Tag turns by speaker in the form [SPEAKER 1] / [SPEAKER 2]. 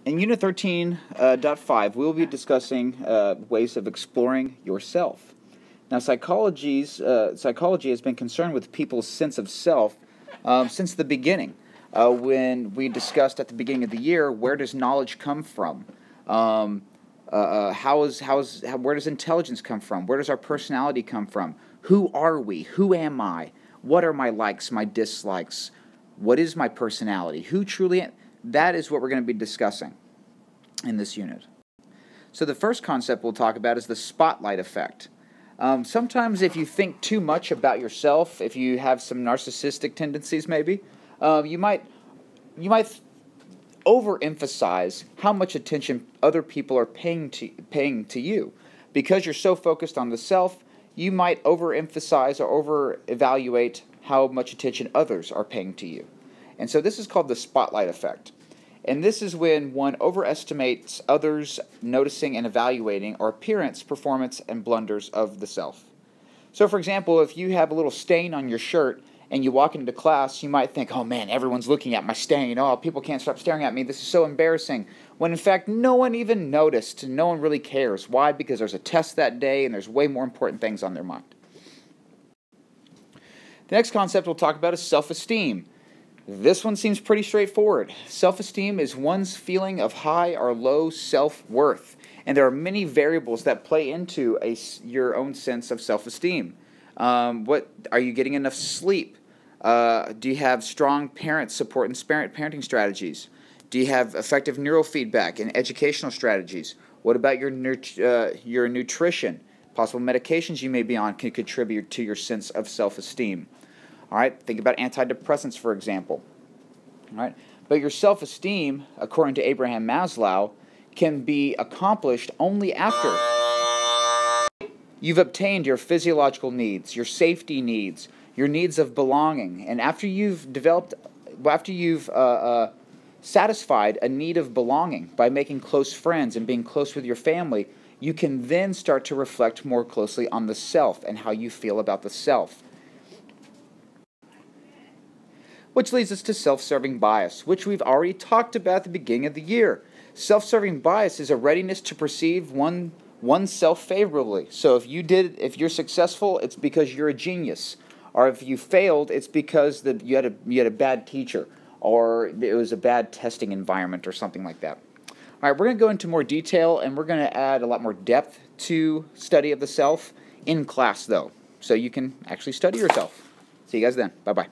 [SPEAKER 1] In Unit 13.5, we will be discussing ways of exploring yourself. Now, psychology has been concerned with people's sense of self since the beginning. When we discussed at the beginning of the year, where does knowledge come from? Where does intelligence come from? Where does our personality come from? Who are we? Who am I? What are my likes, my dislikes? What is my personality? Who truly am? That is what we're going to be discussing in this unit. So the first concept we'll talk about is the spotlight effect. Sometimes if you think too much about yourself, if you have some narcissistic tendencies maybe, you might overemphasize how much attention other people are paying to you. Because you're so focused on the self, you might overemphasize or over-evaluate how much attention others are paying to you. And so this is called the spotlight effect. And this is when one overestimates others noticing and evaluating our appearance, performance, and blunders of the self. So for example, if you have a little stain on your shirt and you walk into class, you might think, oh man, everyone's looking at my stain. Oh, people can't stop staring at me. This is so embarrassing. When in fact, no one even noticed. No one really cares. Why? Because there's a test that day and there's way more important things on their mind. The next concept we'll talk about is self-esteem. This one seems pretty straightforward. Self-esteem is one's feeling of high or low self-worth. And there are many variables that play into your own sense of self-esteem. Are you getting enough sleep? Do you have strong parent support and parenting strategies? Do you have effective neurofeedback and educational strategies? What about your nutrition? Possible medications you may be on can contribute to your sense of self-esteem. All right, think about antidepressants, for example. All right, but your self-esteem, according to Abraham Maslow, can be accomplished only after you've obtained your physiological needs, your safety needs, your needs of belonging, and after you've satisfied a need of belonging by making close friends and being close with your family, you can then start to reflect more closely on the self and how you feel about the self. Which leads us to self-serving bias, which we've already talked about at the beginning of the year. Self-serving bias is a readiness to perceive oneself favorably. So if you're successful, it's because you're a genius. Or if you failed, it's because you had a bad teacher, or it was a bad testing environment or something like that. All right, we're going to go into more detail, and we're going to add a lot more depth to study of the self in class, though, so you can actually study yourself. See you guys then. Bye-bye.